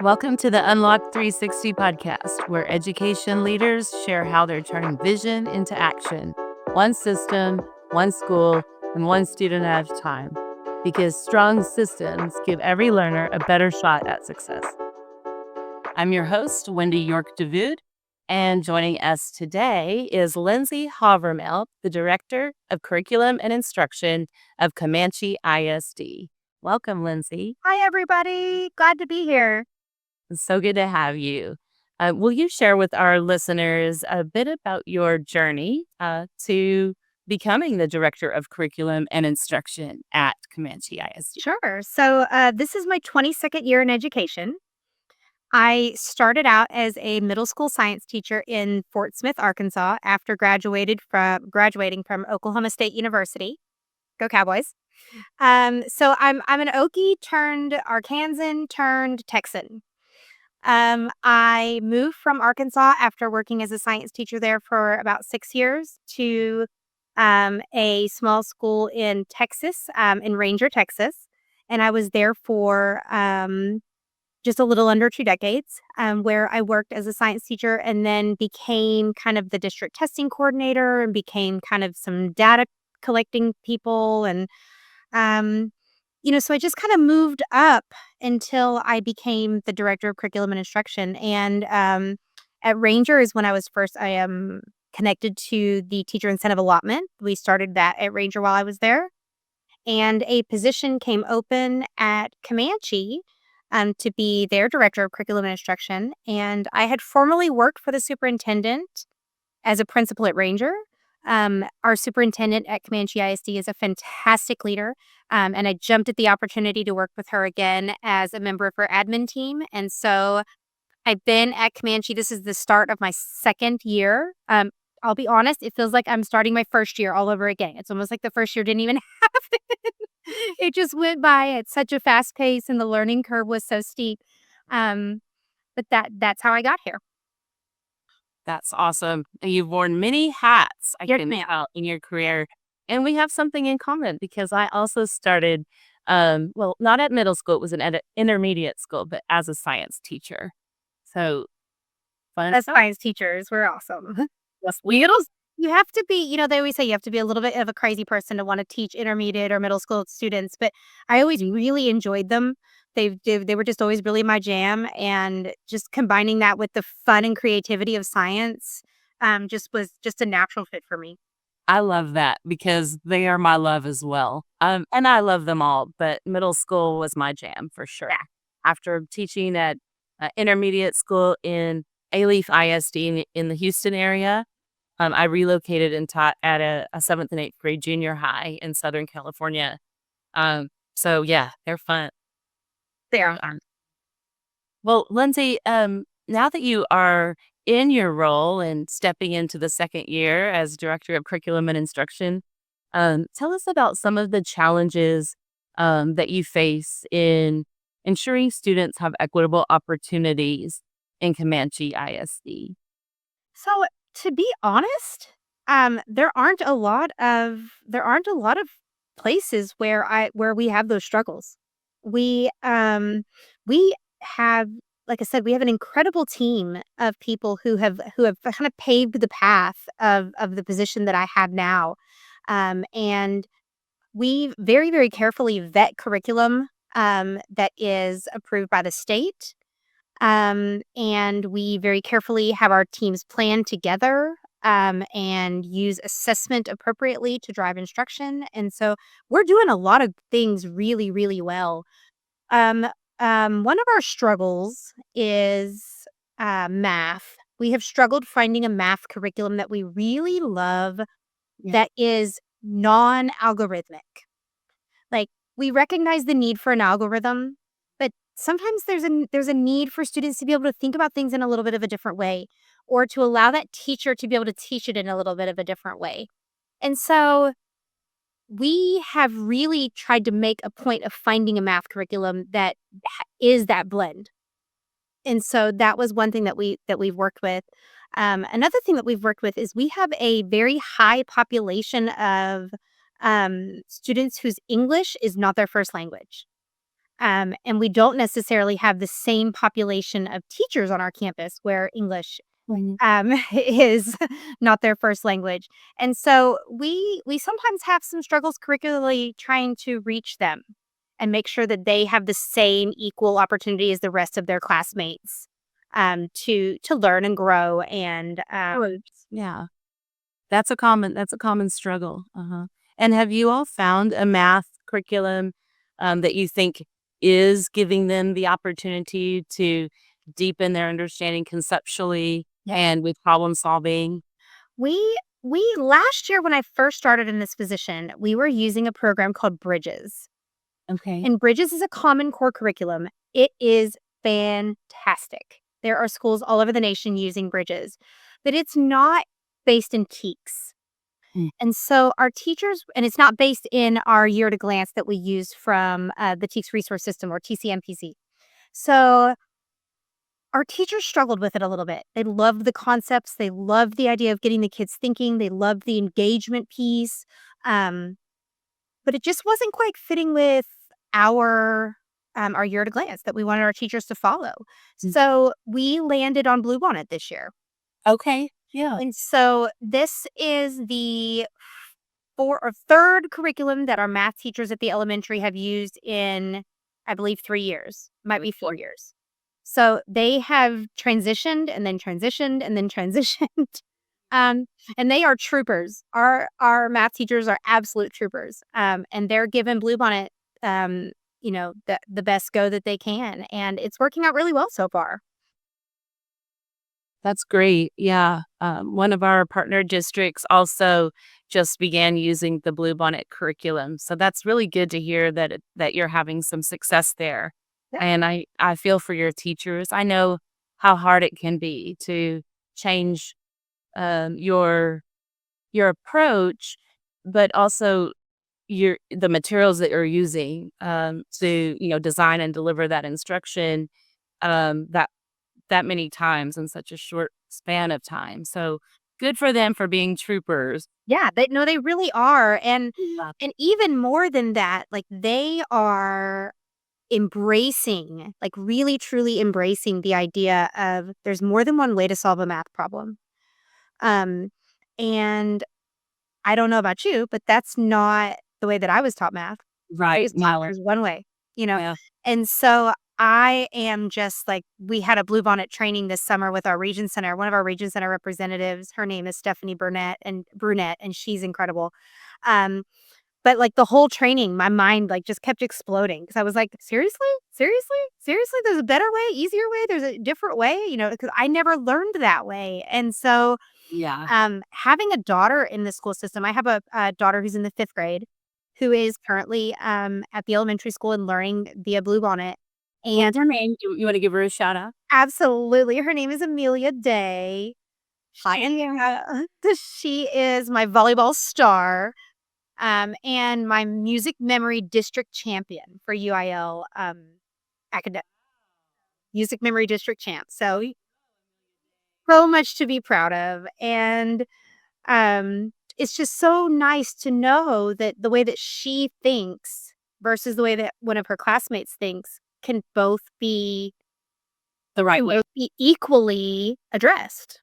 Welcome to the Unlock 360 podcast, where education leaders share how they're turning vision into action. One system, one school, and one student at a time. Because strong systems give every learner a better shot at success. I'm your host, Wendy York Davoud, and joining us today is Lindsey Hawvermale, the Director of Curriculum and Instruction of Comanche ISD. Welcome, Lindsey. Hi, everybody. Glad to be here. It's so good to have you. Will you share with our listeners a bit about your journey to becoming the Director of Curriculum and Instruction at Comanche ISD? Sure. So this is my 22nd year in education. I started out as a middle school science teacher in Fort Smith, Arkansas, after graduating from Oklahoma State University. Go Cowboys! So I'm an Okie turned Arkansan turned Texan. I moved from Arkansas after working as a science teacher there for about 6 years to a small school in Texas, in Ranger, Texas. And I was there for just a little under 2 decades, where I worked as a science teacher and then became kind of the district testing coordinator and became kind of some data collecting people. And so I just kind of moved up until I became the director of curriculum and instruction. And at Ranger is when I am connected to the Teacher Incentive Allotment. We started that at Ranger while I was there. And a position came open at Comanche to be their director of curriculum and instruction. And I had formerly worked for the superintendent as a principal at Ranger. Our superintendent at Comanche ISD is a fantastic leader. And I jumped at the opportunity to work with her again as a member of her admin team. And so I've been at Comanche. This is the start of my second year. I'll be honest, it feels like I'm starting my first year all over again. It's almost like the first year didn't even happen. It just went by at such a fast pace and the learning curve was so steep. But that's how I got here. That's awesome. You've worn many hats, I Yes, can ma'am. tell, in your career. And we have something in common because I also started, not at middle school, it was at an intermediate school, but as a science teacher. So fun As stuff. science teachers, we're awesome. Yes, You have to be, they always say you have to be a little bit of a crazy person to want to teach intermediate or middle school students, but I always really enjoyed them. They were just always really my jam, and just combining that with the fun and creativity of science just was just a natural fit for me. I love that because they are my love as well. And I love them all, but middle school was my jam for sure. Yeah. After teaching at intermediate school in Alief ISD in the Houston area, I relocated and taught at a 7th and 8th grade junior high in Southern California. So yeah, they're fun. They are. Well, Lindsey, now that you are in your role and stepping into the second year as Director of Curriculum and Instruction, tell us about some of the challenges that you face in ensuring students have equitable opportunities in Comanche ISD. So to be honest, there aren't a lot of places where we have those struggles. We we have, like I said, we have an incredible team of people who have kind of paved the path of the position that I have now. And we very, very carefully vet curriculum that is approved by the state. And we very carefully have our teams plan together and use assessment appropriately to drive instruction. And so we're doing a lot of things really, really well. Um, One of our struggles is math. We have struggled finding a math curriculum that we really love that is non-algorithmic. Like, we recognize the need for an algorithm, but sometimes there's a need for students to be able to think about things in a little bit of a different way, or to allow that teacher to be able to teach it in a little bit of a different way. And so we have really tried to make a point of finding a math curriculum that is that blend. And so that was one thing that we've worked with. Another thing that we've worked with is we have a very high population of students whose English is not their first language. And we don't necessarily have the same population of teachers on our campus where English is not their first language. And so we sometimes have some struggles curricularly trying to reach them and make sure that they have the same equal opportunity as the rest of their classmates to learn and grow and Yeah. That's a common struggle. Uh-huh. And have you all found a math curriculum that you think is giving them the opportunity to deepen their understanding conceptually and with problem solving? we last year when I first started in this position, we were using a program called Bridges. Okay. And Bridges is a common core curriculum. It is fantastic. There are schools all over the nation using Bridges, but it's not based in TEKS. Mm. And so our teachers, and it's not based in our year at a glance that we use from the TEKS resource system or TCMPC. So our teachers struggled with it a little bit. They loved the concepts. They loved the idea of getting the kids thinking. They loved the engagement piece. Um, but it just wasn't quite fitting with our year at a glance that we wanted our teachers to follow. Mm. So we landed on Bluebonnet this year. Okay. Yeah. And so this is the third curriculum that our math teachers at the elementary have used in, I believe, 3 years, might be 4 years. So they have transitioned and then transitioned and then transitioned. Um, and they are troopers. Our math teachers are absolute troopers. And they're giving Bluebonnet, the best go that they can, and it's working out really well so far. That's great. Yeah. One of our partner districts also just began using the Bluebonnet curriculum. So that's really good to hear that you're having some success there. Yeah. And I feel for your teachers. I know how hard it can be to change your approach, but also the materials that you're using to design and deliver that instruction that many times in such a short span of time. So good for them for being troopers. Yeah, they really are, Yeah. and even more than that, like, they are embracing, like, really truly embracing the idea of there's more than one way to solve a math problem. Um, and I don't know about you, but that's not the way that I was taught math. I Right. was taught Wow. there's one way, you know? Yeah. And so I am just like, we had a Bluebonnet training this summer with our Region Center. One of our Region Center representatives, her name is Stephanie Brunette, and she's incredible. Um, but like the whole training, my mind like just kept exploding because I was like, seriously, seriously, seriously, there's a better way, easier way, there's a different way, because I never learned that way. And so Yeah. having a daughter in the school system, I have a daughter who's in the 5th grade who is currently at the elementary school and learning via Bluebonnet. And Her name, you want to give her a shout out? absolutely, her name is Amelia Day. Hi. She is my volleyball star and my music memory district champion for UIL academic music memory district champ. So much to be proud of. And it's just so nice to know that the way that she thinks versus the way that one of her classmates thinks can both be The right way. equally addressed.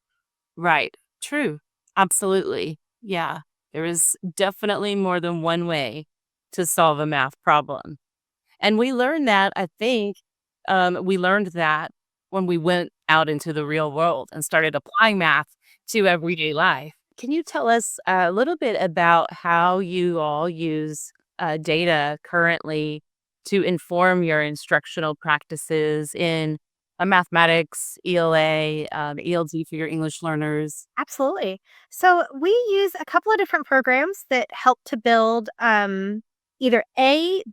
Right. True. Absolutely. Yeah. There is definitely more than one way to solve a math problem. And we learned that, I think, we learned that when we went out into the real world and started applying math to everyday life. Can you tell us a little bit about how you all use data currently to inform your instructional practices in mathematics, ELA, ELD for your English learners? Absolutely. So we use a couple of different programs that help to build either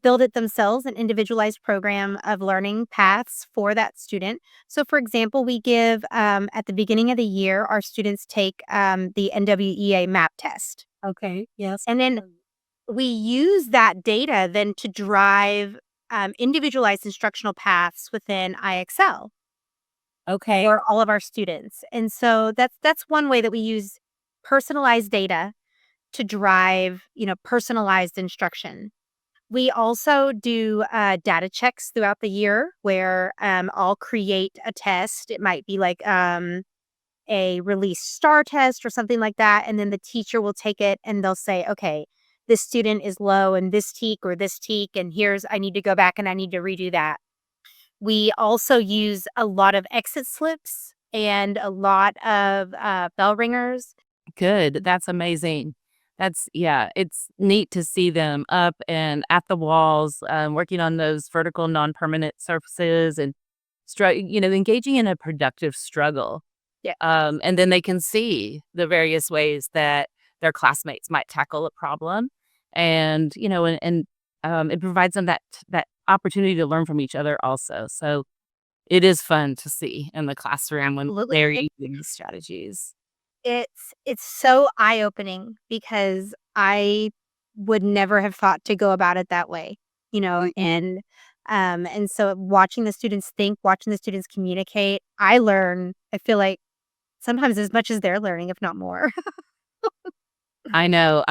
build it themselves, an individualized program of learning paths for that student. So for example, we give at the beginning of the year, our students take the NWEA map test. Okay. Yes. And then we use that data then to drive individualized instructional paths within IXL Okay. for all of our students. And so that's one way that we use personalized data to drive, personalized instruction. We also do data checks throughout the year where I'll create a test. It might be like a release star test or something like that. And then the teacher will take it and they'll say, okay, this student is low in this teak or this teak. And I need to go back and I need to redo that. We also use a lot of exit slips and a lot of bell ringers. Good. That's amazing. Yeah, it's neat to see them up and at the walls, working on those vertical non-permanent surfaces and, engaging in a productive struggle. Yeah. And then they can see the various ways that their classmates might tackle a problem. And, it provides them that opportunity to learn from each other also. So it is fun to see in the classroom when Absolutely. they're using these strategies. It's so eye-opening because I would never have thought to go about it that way, and so watching the students think, watching the students communicate, I learn, I feel like sometimes as much as they're learning, if not more. I know.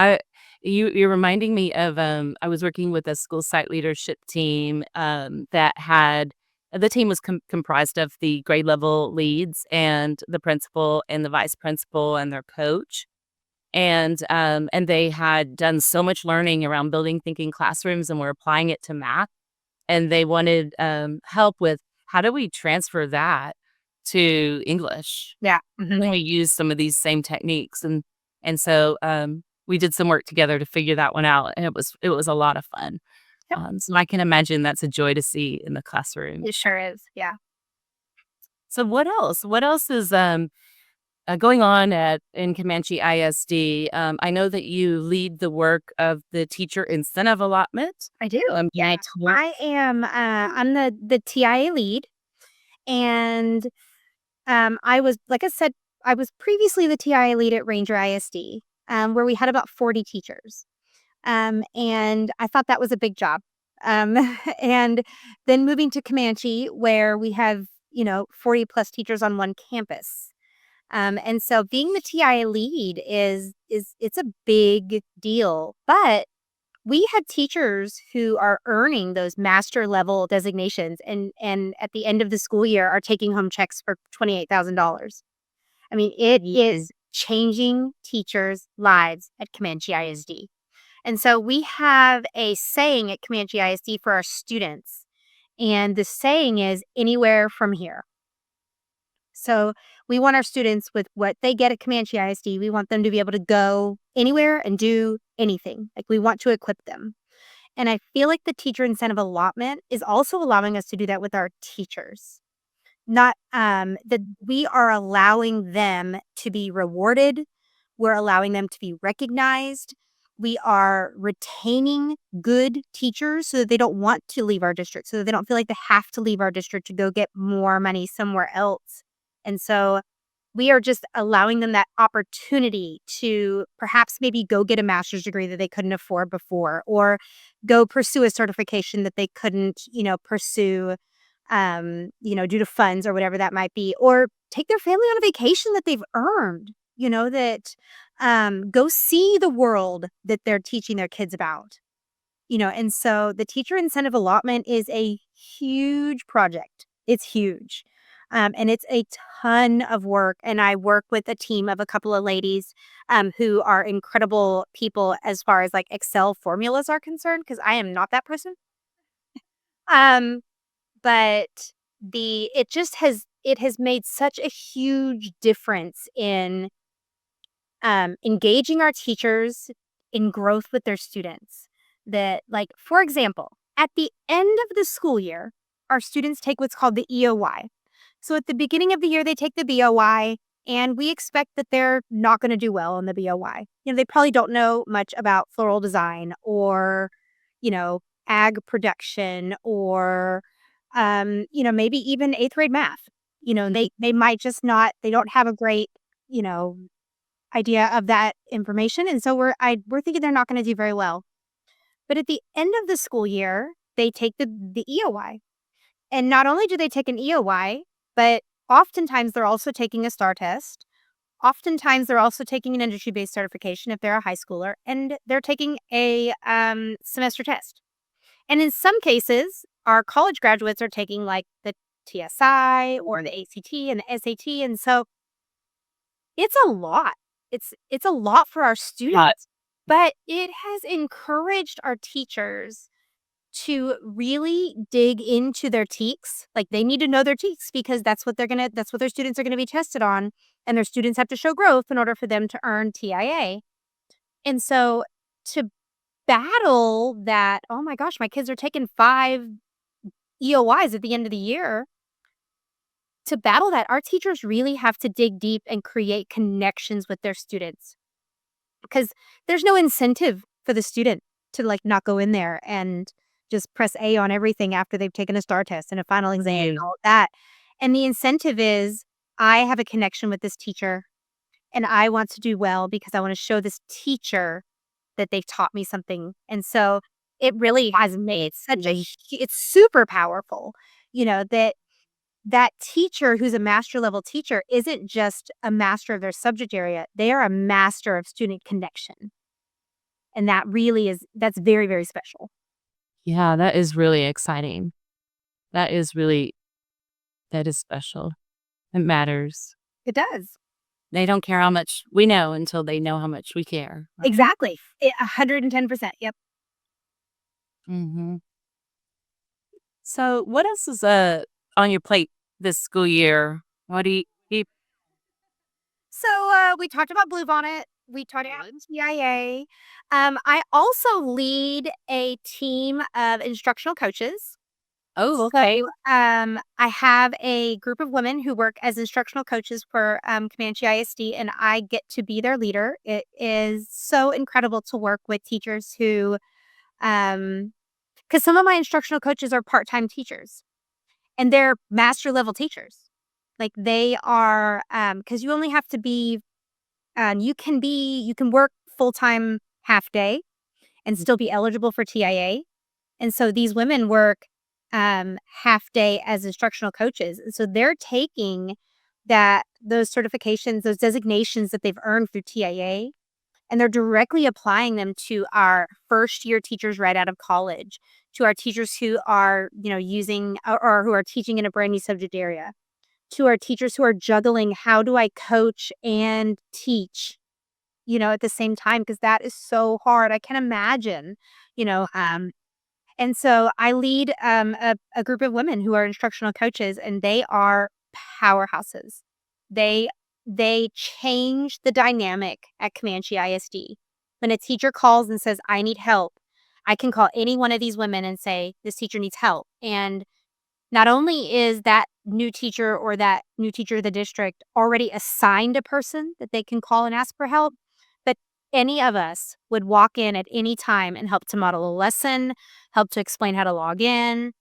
You're reminding me of, I was working with a school site leadership team, that had the team was comprised of the grade level leads and the principal and the vice principal and their coach. And they had done so much learning around building thinking classrooms and were applying it to math. And they wanted, help with how do we transfer that to English? Yeah. Mhm. When we use some of these same techniques, and so we did some work together to figure that one out, and it was a lot of fun. Yep. So I can imagine that's a joy to see in the classroom. It sure is. Yeah. So what else? What else is going on in Comanche ISD? I know that you lead the work of the Teacher Incentive Allotment. I do. Yeah, I'm the TIA lead, and like I said, I was previously the TIA lead at Ranger ISD, where we had about 40 teachers. And I thought that was a big job. Um, and then moving to Comanche, where we have, 40 plus teachers on one campus. And so being the TIA lead it's a big deal. But we had teachers who are earning those master level designations and at the end of the school year are taking home checks for $28,000. I mean, it is changing teachers' lives at Comanche ISD. And so we have a saying at Comanche ISD for our students. And the saying is anywhere from here. So we want our students with what they get at Comanche ISD, we want them to be able to go anywhere and do anything. Like we want to equip them. And I feel like the teacher incentive allotment is also allowing us to do that with our teachers. Not that we are allowing them to be rewarded. We're allowing them to be recognized. We are retaining good teachers so that they don't want to leave our district, so that they don't feel like they have to leave our district to go get more money somewhere else. And so we are just allowing them that opportunity to perhaps maybe go get a master's degree that they couldn't afford before, or go pursue a certification that they couldn't, pursue, due to funds or whatever that might be, or take their family on a vacation that they've earned, that go see the world that they're teaching their kids about, and so the teacher incentive allotment is a huge project. It's huge. And it's a ton of work. And I work with a team of a couple of ladies who are incredible people as far as like Excel formulas are concerned, because I am not that person. Um, but it has made such a huge difference in engaging our teachers in growth with their students. That, like, for example, at the end of the school year, our students take what's called the EOY. So at the beginning of the year, they take the BOY, and we expect that they're not going to do well on the BOY. They probably don't know much about floral design or, ag production or, maybe even eighth grade math. They might just not, they don't have a great, idea of that information. And so we're thinking they're not going to do very well. But at the end of the school year, they take the EOY. And not only do they take an EOY, but oftentimes they're also taking a STAR test. Oftentimes they're also taking an industry-based certification if they're a high schooler, and they're taking a semester test. And in some cases, our college graduates are taking like the TSI or the ACT and the SAT. And so it's a lot. It's a lot for our students, but it has encouraged our teachers to really dig into their TEKS. Like, they need to know their TEKS because that's what their students are gonna be tested on, and their students have to show growth in order for them to earn TIA. And so to battle that, "Oh my gosh, my kids are taking 5 EOYs at the end of the year." To battle that, our teachers really have to dig deep and create connections with their students, because there's no incentive for the student to, like, not go in there and just press A on everything after they've taken a STAR test and a final exam and all of that. And the incentive is, I have a connection with this teacher, and I want to do well because I wanna show this teacher that they've taught me something. And so it really has made such a it's super powerful, that teacher who's a master level teacher isn't just a master of their subject area, they are a master of student connection. And that's very, very special. Yeah, that is really exciting. That is special. It matters. It does. They don't care how much we know until they know how much we care. Right? Exactly. 110%. Yep. Mm-hmm. So what else is on your plate this school year? What do you So we talked about Bluebonnet. We talked about TIA. I also lead a team of instructional coaches. Oh, okay. I have a group of women who work as instructional coaches for Comanche ISD, and I get to be their leader. It is so incredible to work with teachers who, because some of my instructional coaches are part-time teachers, and they're master level teachers. Like, they are, because you only have to be, you can work full-time half day and still be eligible for TIA. And so these women work half day as instructional coaches. And so they're taking those certifications, those designations that they've earned through TIA, and they're directly applying them to our first year teachers right out of college, to our teachers who are, using or who are teaching in a brand new subject area, to our teachers who are juggling, how do I coach and teach, at the same time, because that is so hard. I can imagine, you know, and so I lead a group of women who are instructional coaches, and they are powerhouses. They change the dynamic at Comanche ISD. When a teacher calls and says, "I need help," I can call any one of these women and say, "This teacher needs help." And not only is that new teacher or that new teacher of the district already assigned a person that they can call and ask for help, but any of us would walk in at any time and help to model a lesson, help to explain how to log in,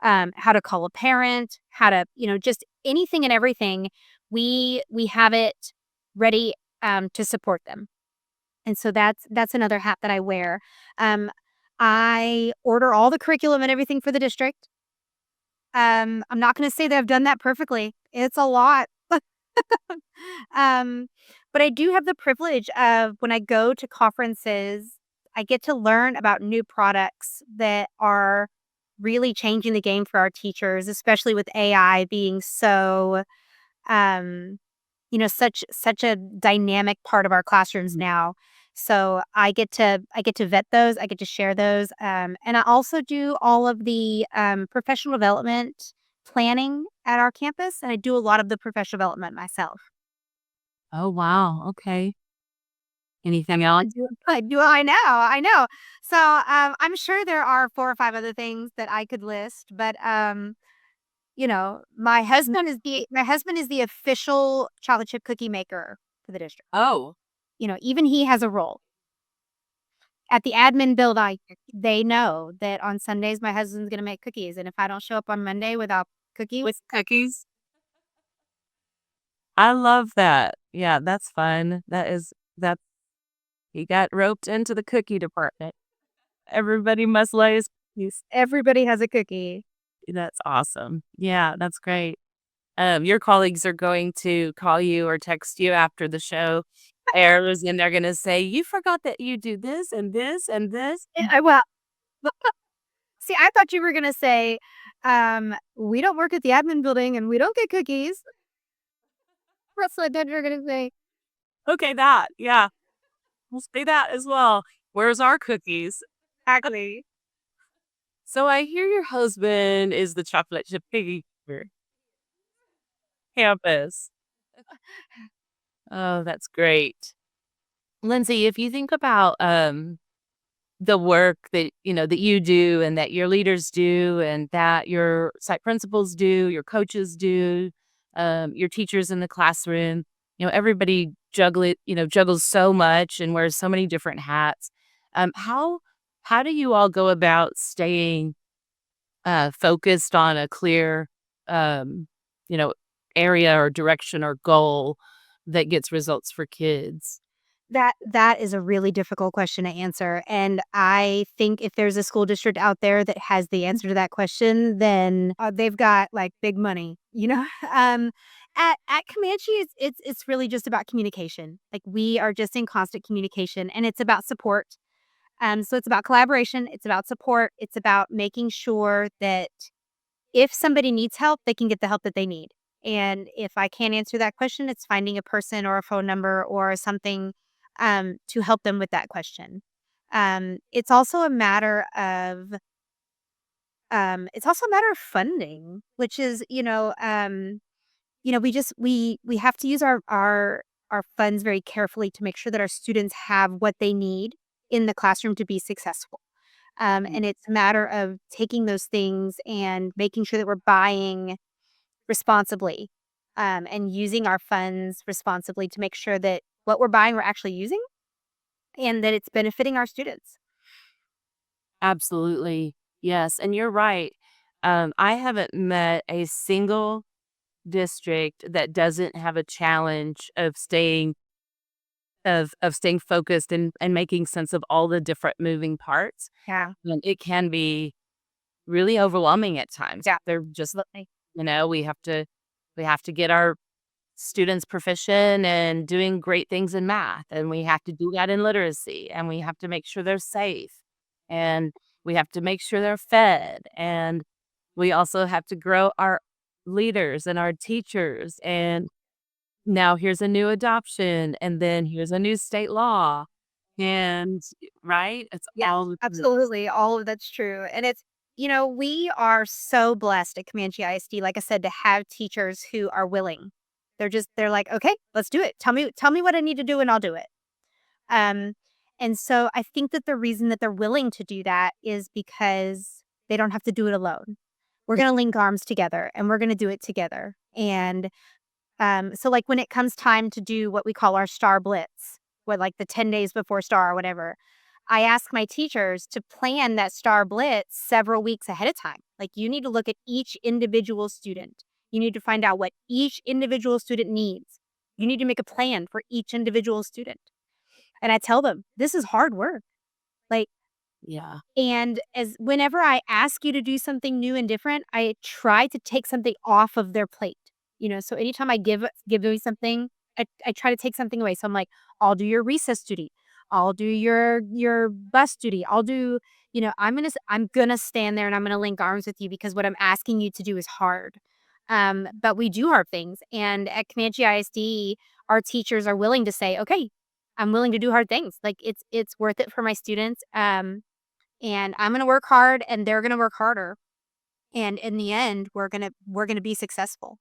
how to call a parent, how to, just anything and everything. We have it ready to support them. And so that's another hat that I wear. I order all the curriculum and everything for the district. I'm not gonna say that I've done that perfectly. It's a lot. Um, but I do have the privilege of, when I go to conferences, I get to learn about new products that are really changing the game for our teachers, especially with AI being so, um, such a dynamic part of our classrooms now. So I get to vet those, I get to share those, and I also do all of the professional development planning at our campus, and I do a lot of the professional development myself. Oh, wow. Okay. Anything else? I know. So I'm sure there are 4 or 5 other things that I could list, but my husband is the official chocolate chip cookie maker for the district. Oh, Even he has a role. At the admin building, they know that on Sundays, my husband's gonna make cookies, and if I don't show up on Monday without cookies, with cookies? I love that. Yeah, that's fun. That he got roped into the cookie department. Everybody must lay his cookies. everybody has a cookie. That's awesome. Yeah, that's great. Your colleagues are going to call you or text you after the show airs, and they're gonna say, "You forgot that you do this and this and this." Well, See, I thought you were gonna say, we don't work at the admin building and we don't get cookies. That's what I thought you were gonna say. Okay, that. Yeah. We'll say that as well. Where's our cookies? Exactly. So I hear your husband is the chocolate chip cookie for campus. Oh, that's great. Lindsay, if you think about the work that that you do and that your leaders do and that your site principals do, your coaches do, your teachers in the classroom, everybody juggles so much and wears so many different hats. How do you all go about staying focused on a clear, um, you know, area or direction or goal that gets results for kids? That is a really difficult question to answer, and I think if there's a school district out there that has the answer to that question, then, they've got, like, big money, you know? At Comanche, it's really just about communication. Like, we are just in constant communication, and it's about support. So it's about collaboration, it's about support, it's about making sure that if somebody needs help, they can get the help that they need. And if I can't answer that question, it's finding a person or a phone number or something to help them with that question. It's also a matter of funding, which is we have to use our funds very carefully to make sure that our students have what they need in the classroom to be successful. Mm. And it's a matter of taking those things and making sure that we're buying responsibly, and using our funds responsibly to make sure that what we're buying we're actually using and that it's benefiting our students. Absolutely. Yes, and you're right. I haven't met a single district that doesn't have a challenge of staying focused and making sense of all the different moving parts. Yeah. And it can be really overwhelming at times. Yeah. They're just, Absolutely. we have to get our students proficient and doing great things in math, and we have to do that in literacy, and we have to make sure they're safe, and we have to make sure they're fed, and we also have to grow our leaders and our teachers, and now here's a new adoption, and then here's a new state law, and right? It's Yes, all the absolutely. All of that's true. And we are so blessed at Comanche ISD, like I said, to have teachers who are willing. They're like, okay, let's do it. Tell me what I need to do and I'll do it. Um, and so I think that the reason that they're willing to do that is because they don't have to do it alone. We're going to link arms together and we're going to do it together. And so like when it comes time to do what we call our star blitz, what like the 10 days before star or whatever, I ask my teachers to plan that star blitz several weeks ahead of time. Like you need to look at each individual student. You need to find out what each individual student needs. You need to make a plan for each individual student. And I tell them, this is hard work. Like, yeah. and as whenever I ask you to do something new and different, I try to take something off of their plate. So anytime I give you something, I try to take something away. So I'm like, I'll do your recess duty. I'll do your bus duty. I'll do, I'm gonna stand there and I'm gonna link arms with you because what I'm asking you to do is hard. But we do hard things. And at Comanche ISD, our teachers are willing to say, okay, I'm willing to do hard things. Like it's worth it for my students. And I'm gonna work hard and they're gonna work harder. And in the end, we're gonna be successful.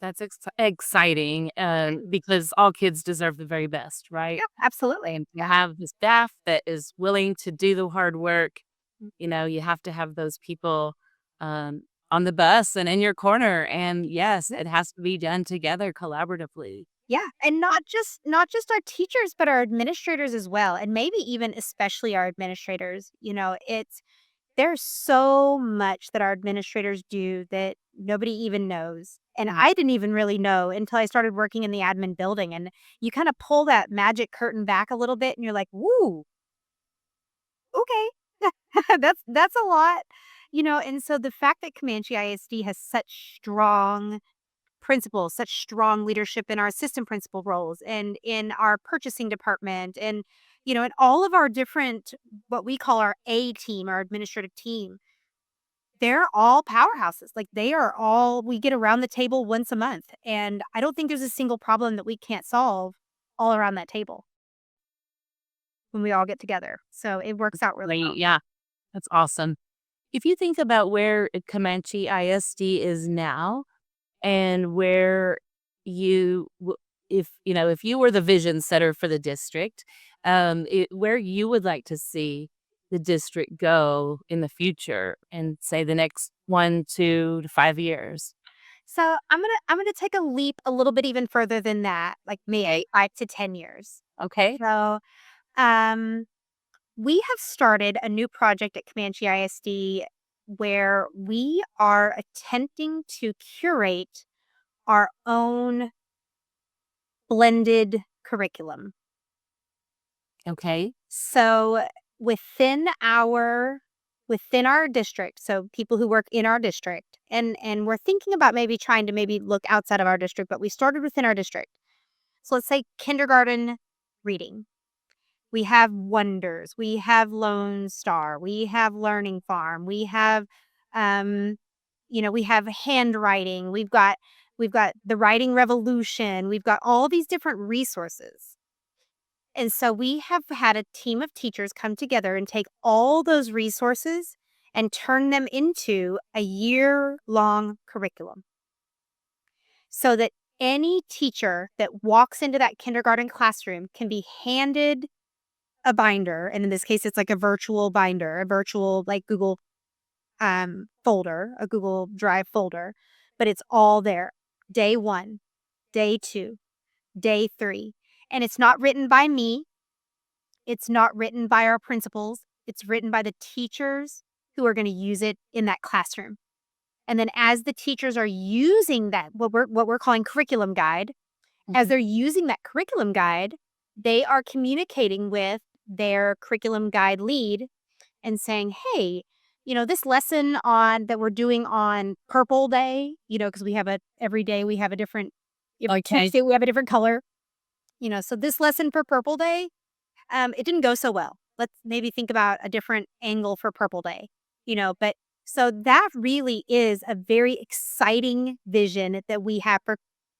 That's exciting, because all kids deserve the very best, right? Yeah, absolutely. And to have the staff that is willing to do the hard work, you have to have those people, on the bus and in your corner, and yes, it has to be done together collaboratively. Yeah, and not just our teachers, but our administrators as well, and maybe even especially our administrators. There's so much that our administrators do that nobody even knows. And Mm. I didn't even really know until I started working in the admin building. And you kind of pull that magic curtain back a little bit and you're like, woo, okay. That's a lot. And so the fact that Comanche ISD has such strong principals, such strong leadership in our assistant principal roles and in our purchasing department and and all of our different, what we call our A team, our administrative team, they're all powerhouses. Like we get around the table once a month. And I don't think there's a single problem that we can't solve all around that table when we all get together. So it works out really well. Yeah, that's awesome. If you think about where Comanche ISD is now and where you, if you were the vision setter for the district, where you would like to see the district go in the future and say the next 1, 2 to 5 years. So I'm gonna take a leap a little bit even further than that, like maybe 5 to 10 years. Okay. So um we have started a new project at Comanche ISD where we are attempting to curate our own blended curriculum. Okay. So within our district, so people who work in our district, and we're thinking about maybe trying to maybe look outside of our district, but we started within our district. So let's say kindergarten reading. We have Wonders, we have Lone Star, we have Learning Farm, we have we have handwriting, we've got the writing revolution, we've got all these different resources. And so we have had a team of teachers come together and take all those resources and turn them into a year-long curriculum so that any teacher that walks into that kindergarten classroom can be handed a binder. And in this case, it's like a virtual binder, a virtual like Google folder, a Google Drive folder, but it's all there. Day 1, day 2, day 3. And it's not written by me. It's not written by our principals. It's written by the teachers who are going to use it in that classroom. And then as the teachers are using that, what we're calling curriculum guide, as they're using that curriculum guide, they are communicating with their curriculum guide lead and saying, hey, this lesson that we're doing on Purple Day, because every day we have a different, Tuesday we have a different color, so this lesson for Purple Day, it didn't go so well. Let's maybe think about a different angle for Purple Day, but so that really is a very exciting vision that we have for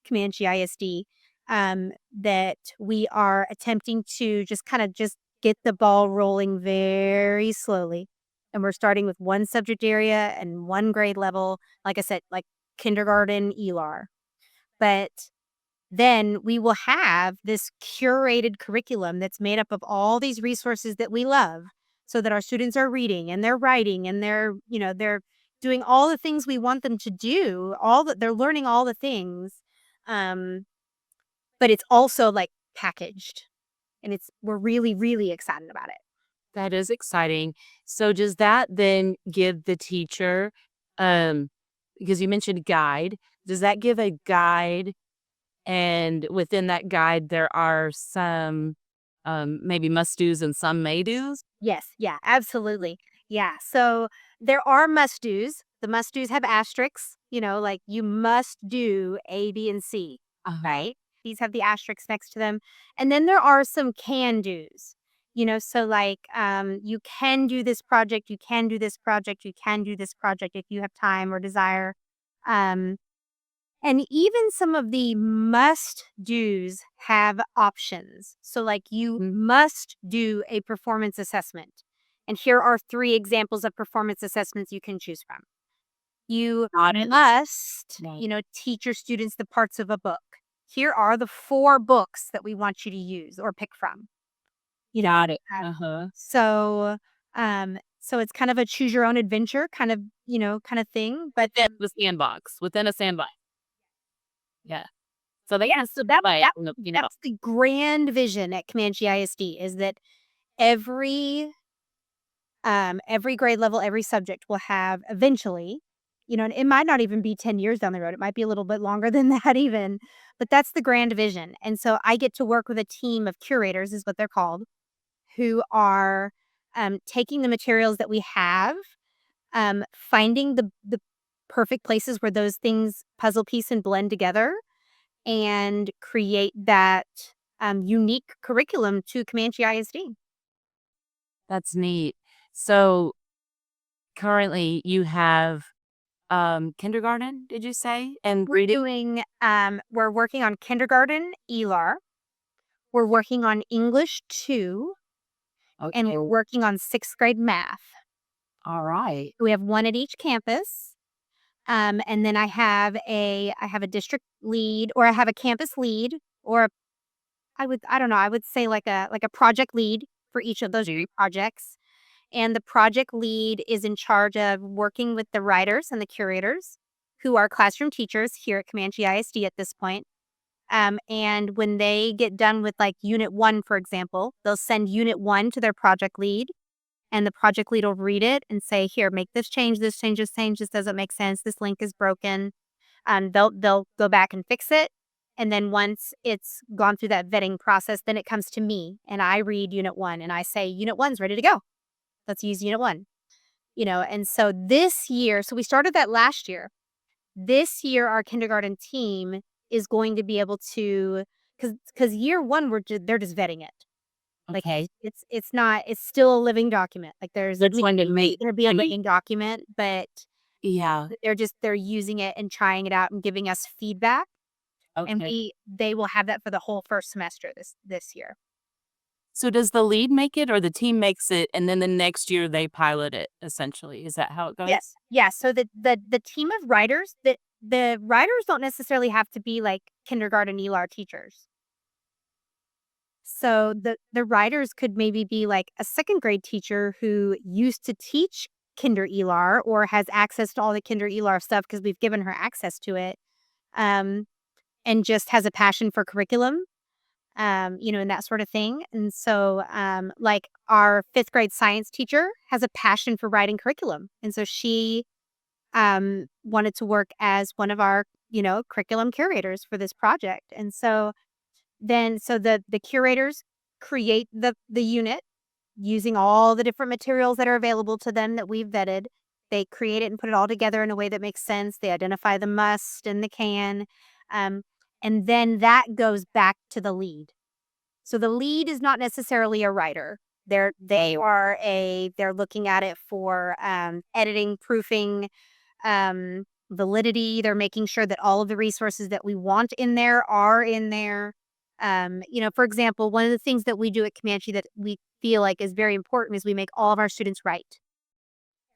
Comanche ISD, that we are attempting to just get the ball rolling very slowly. And we're starting with one subject area and one grade level, like I said, like kindergarten ELAR. But then we will have this curated curriculum that's made up of all these resources that we love so that our students are reading and they're writing and they're doing all the things we want them to do, they're learning all the things. But it's also like packaged, and we're really, really excited about it. That is exciting. So does that then give the teacher, because you mentioned guide, does that give a guide? And within that guide, there are some maybe must-dos and some may-dos? Yes. Yeah, absolutely. Yeah. So there are must-dos. The must-dos have asterisks, like you must do A, B, and C, right? These have the asterisks next to them. And then there are some can-dos, so like you can do this project, you can do this project, you can do this project if you have time or desire. And even some of the must-dos have options. So like you must do a performance assessment. And here are 3 examples of performance assessments you can choose from. You must, teach your students the parts of a book. Here are the 4 books that we want you to use or pick from. Got it. So, so it's kind of a choose your own adventure kind of thing. But Within the sandbox, within a sandbox. Yeah. So that's the grand vision at Comanche ISD is that every grade level, every subject will have eventually, and it might not even be 10 years down the road. It might be a little bit longer than that even, but that's the grand vision. And so I get to work with a team of curators is what they're called, who are taking the materials that we have, finding the perfect places where those things puzzle piece and blend together and create that unique curriculum to Comanche ISD. That's neat. So currently you have kindergarten, did you say? And reading? We're working on kindergarten ELAR. We're working on English 2, and we're Okay. working on 6th grade math. All right. We have one at each campus. And then I have a district lead, or I have a campus lead, or I don't know, I would say like a project lead for each of those projects. And the project lead is in charge of working with the writers and the curators, who are classroom teachers here at Comanche ISD at this point. And when they get done with like unit 1, for example, they'll send unit 1 to their project lead, and the project lead will read it and say, "Here, make this change, this change, this change. This doesn't make sense. This link is broken." They'll go back and fix it, and then once it's gone through that vetting process, then it comes to me, and I read unit 1, and I say, "Unit 1's ready to go. Let's use unit 1." And so this year, so we started that last year. This year, our kindergarten team is going to be able to, because year 1, they're just vetting it. Like, Okay. it's not, it's still a living document. Like, They're trying to make gonna be a living document, but yeah. they're using it and trying it out and giving us feedback, and Okay. they will have that for the whole first semester this year. So does the lead make it or the team makes it and then the next year they pilot it essentially? Is that how it goes? Yes. Yeah, so the team of writers, the writers don't necessarily have to be like kindergarten ELAR teachers. So the writers could maybe be like a 2nd grade teacher who used to teach kinder ELAR, or has access to all the kinder ELAR stuff because we've given her access to it, um, and just has a passion for curriculum, and that sort of thing. And so, like, our 5th grade science teacher has a passion for writing curriculum. And so she wanted to work as one of our, curriculum curators for this project. And so the curators create the unit using all the different materials that are available to them that we've vetted. They create it and put it all together in a way that makes sense. They identify the must and the can. Um, and then that goes back to the lead. So the lead is not necessarily a writer. They're looking at it for editing, proofing, validity. They're making sure that all of the resources that we want in there are in there. For example, one of the things that we do at Comanche that we feel like is very important is we make all of our students write.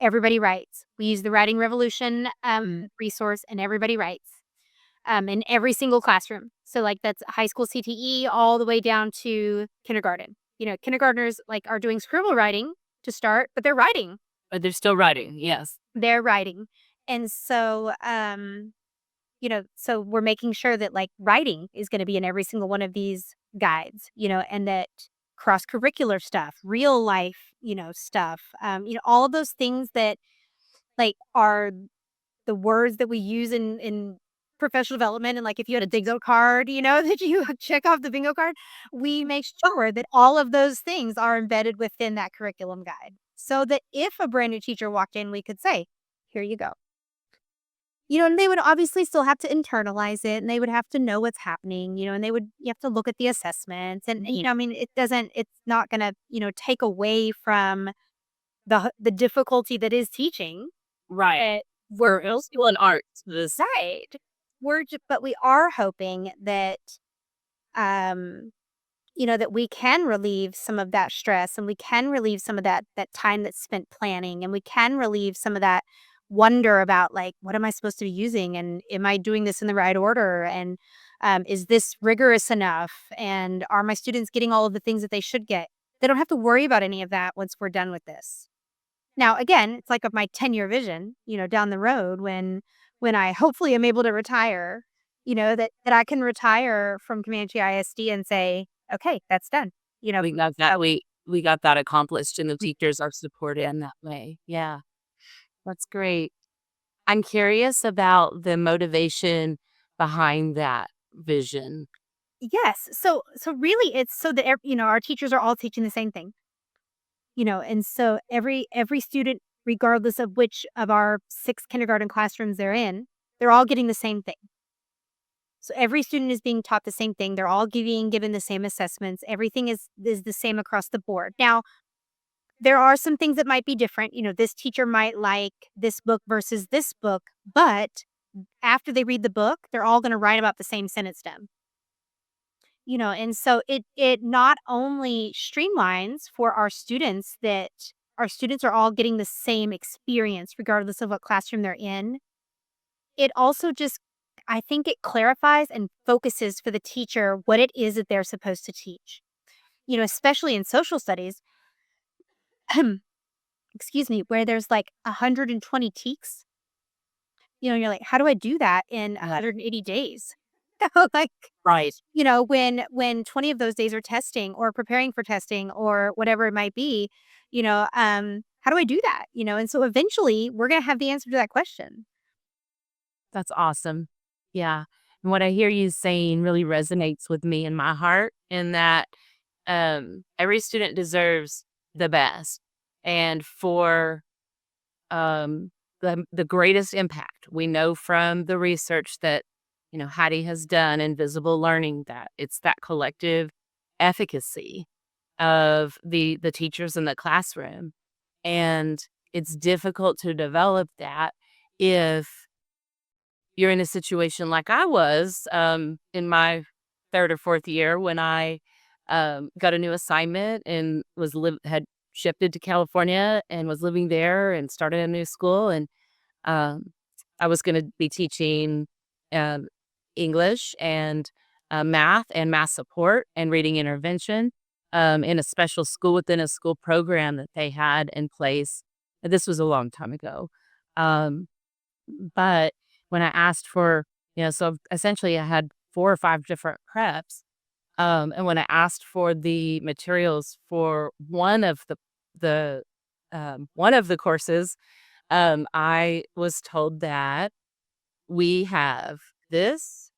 Everybody writes. We use the Writing Revolution resource, and everybody writes in every single classroom. So, like, that's high school CTE all the way down to kindergarten. Kindergartners like are doing scribble writing to start, but they're writing. But they're still writing, yes. They're writing. And so, so we're making sure that like writing is going to be in every single one of these guides, and that cross curricular stuff, real life, stuff, all of those things that like are the words that we use in professional development. And like if you had a bingo card, that you check off the bingo card, we make sure that all of those things are embedded within that curriculum guide, so that if a brand new teacher walked in, we could say, "Here you go." And they would obviously still have to internalize it, and they would have to know what's happening, and you have to look at the assessments, and, I mean, it's not gonna, take away from the difficulty that is teaching. Right. But We're still in art. This right. But we are hoping that, um, that we can relieve some of that stress, and we can relieve some of that time that's spent planning, and we can relieve some of that wonder about like, what am I supposed to be using, and am I doing this in the right order, and is this rigorous enough, and are my students getting all of the things that they should get? They don't have to worry about any of that once we're done with this. Now, again, it's like of my 10-year vision, down the road when I hopefully am able to retire, that I can retire from Comanche ISD and say, "Okay, that's done." we got that we got that accomplished and the teachers are supported in that way. Yeah. That's great. I'm curious about the motivation behind that vision. Yes. So really it's so that our teachers are all teaching the same thing. And so every student, regardless of which of our 6 kindergarten classrooms they're in, they're all getting the same thing. So every student is being taught the same thing. They're all being given the same assessments. Everything is the same across the board. Now, there are some things that might be different. This teacher might like this book versus this book, but after they read the book, they're all going to write about the same sentence stem. And so it not only streamlines for our students that our students are all getting the same experience regardless of what classroom they're in. It also just, I think it clarifies and focuses for the teacher what it is that they're supposed to teach. Especially in social studies, excuse me, where there's like 120 teaks. You're like, how do I do that in 180 days? Like, Right. when 20 of those days are testing or preparing for testing or whatever it might be, how do I do that? And so eventually we're going to have the answer to that question. That's awesome. Yeah. And what I hear you saying really resonates with me in my heart in that every student deserves the best. And for the greatest impact, we know from the research that, Hattie has done in visible learning that it's that collective efficacy of the teachers in the classroom. And it's difficult to develop that if you're in a situation like I was in my third or fourth year when I got a new assignment and had shifted to California and was living there and started a new school. And um, I was going to be teaching um, English and math support and reading intervention in a special school within a school program that they had in place. This was a long time ago. Um, but when I asked for, so essentially I had 4 or 5 different preps. And when I asked for the materials for one of the courses, I was told that we have this,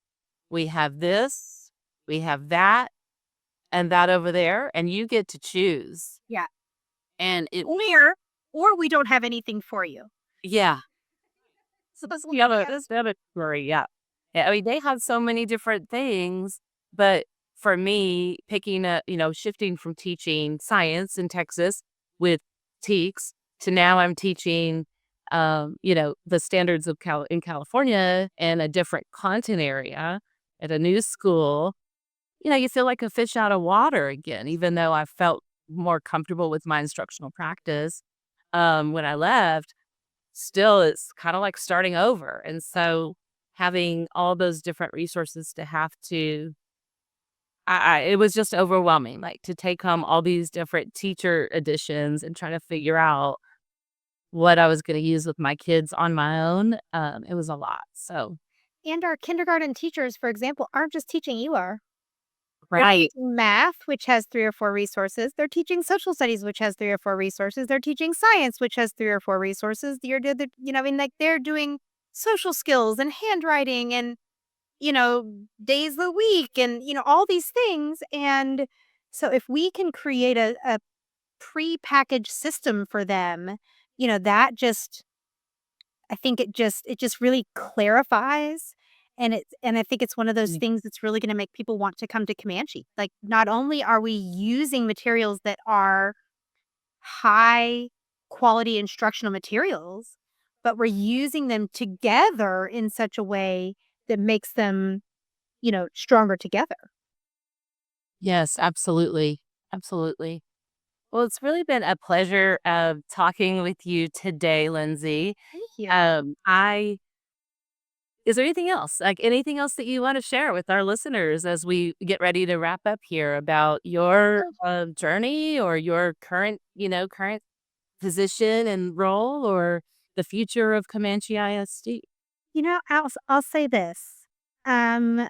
we have this, we have that, and that over there, and you get to choose. Yeah. And it, Or we don't have anything for you. yeah, So that's that's the other story. Yeah. Yeah, I mean, they have so many different things, but for me, shifting from teaching science in Texas with TEKS to now I'm teaching, the standards of in California and a different content area at a new school. You feel like a fish out of water again, even though I felt more comfortable with my instructional practice when I left. Still, it's kind of like starting over. And so having all those different resources to have to, it was just overwhelming, like to take home all these different teacher editions and trying to figure out what I was going to use with my kids on my own. It was a lot. So, And our kindergarten teachers, for example, aren't just teaching ELAR. They're right. teaching math, which has 3 or 4 resources. They're teaching social studies, which has 3 or 4 resources. They're teaching science, which has 3 or 4 resources. Like they're doing social skills and handwriting and, days of the week and, all these things. And so if we can create a pre-packaged system for them, that just I think it just really clarifies, and I think it's one of those Mm. things that's really gonna make people want to come to Comanche. Like, not only are we using materials that are high quality instructional materials, but we're using them together in such a way that makes them, stronger together. Yes, absolutely. Absolutely. Well, it's really been a pleasure talking with you today, Lindsey. Thank you. I Is there anything else, like anything else that you want to share with our listeners as we get ready to wrap up here about your journey or your current position and role or the future of Comanche ISD? I'll say this. Um,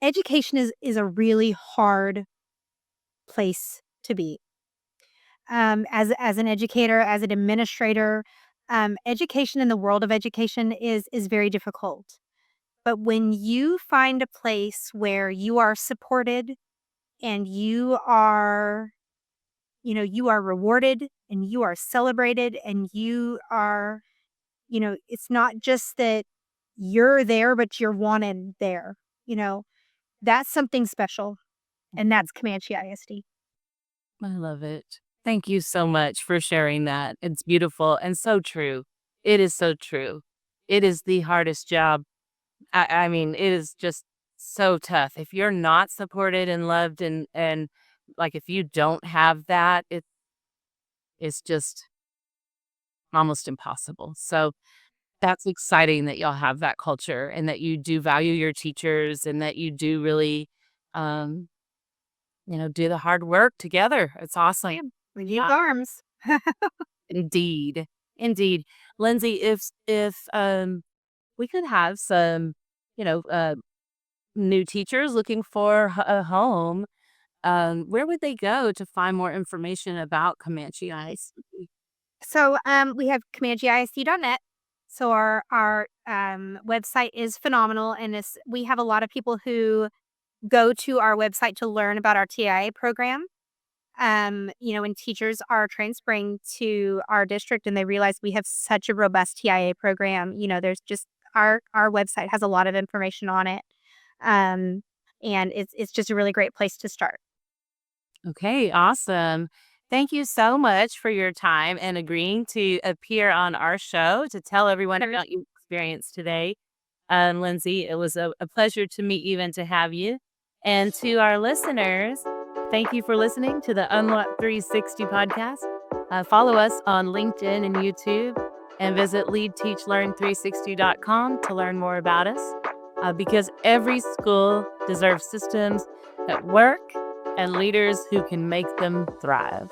Education is a really hard place to be. As an educator, as an administrator, education in the world of education is very difficult. But when you find a place where you are supported and you are rewarded and you are celebrated and it's not just that you're there, but you're wanted there. That's something special, and that's Comanche ISD. I love it. Thank you so much for sharing that. It's beautiful and so true. It is so true. It is the hardest job. I mean, it is just so tough. If you're not supported and loved and like if you don't have that, it's just almost impossible. So that's exciting that y'all have that culture and that you do value your teachers and that you do really um, do the hard work together. It's awesome. Yeah, we use arms. Indeed. Indeed. Lindsey, if we could have some, you know, uh, new teachers looking for a home, where would they go to find more information about Comanche Ice? So we have ComancheISD.net. So our website is phenomenal, and we have a lot of people who go to our website to learn about our TIA program. When teachers are transferring to our district and they realize we have such a robust TIA program, there's just our website has a lot of information on it. Um, and it's just a really great place to start. Okay, awesome. Thank you so much for your time and agreeing to appear on our show to tell everyone about your experience today. Lindsey, it was a pleasure to meet you and to have you. And to our listeners, thank you for listening to the Unlock 360 podcast. Follow us on LinkedIn and YouTube and visit leadteachlearn360.com to learn more about us because every school deserves systems that work and leaders who can make them thrive.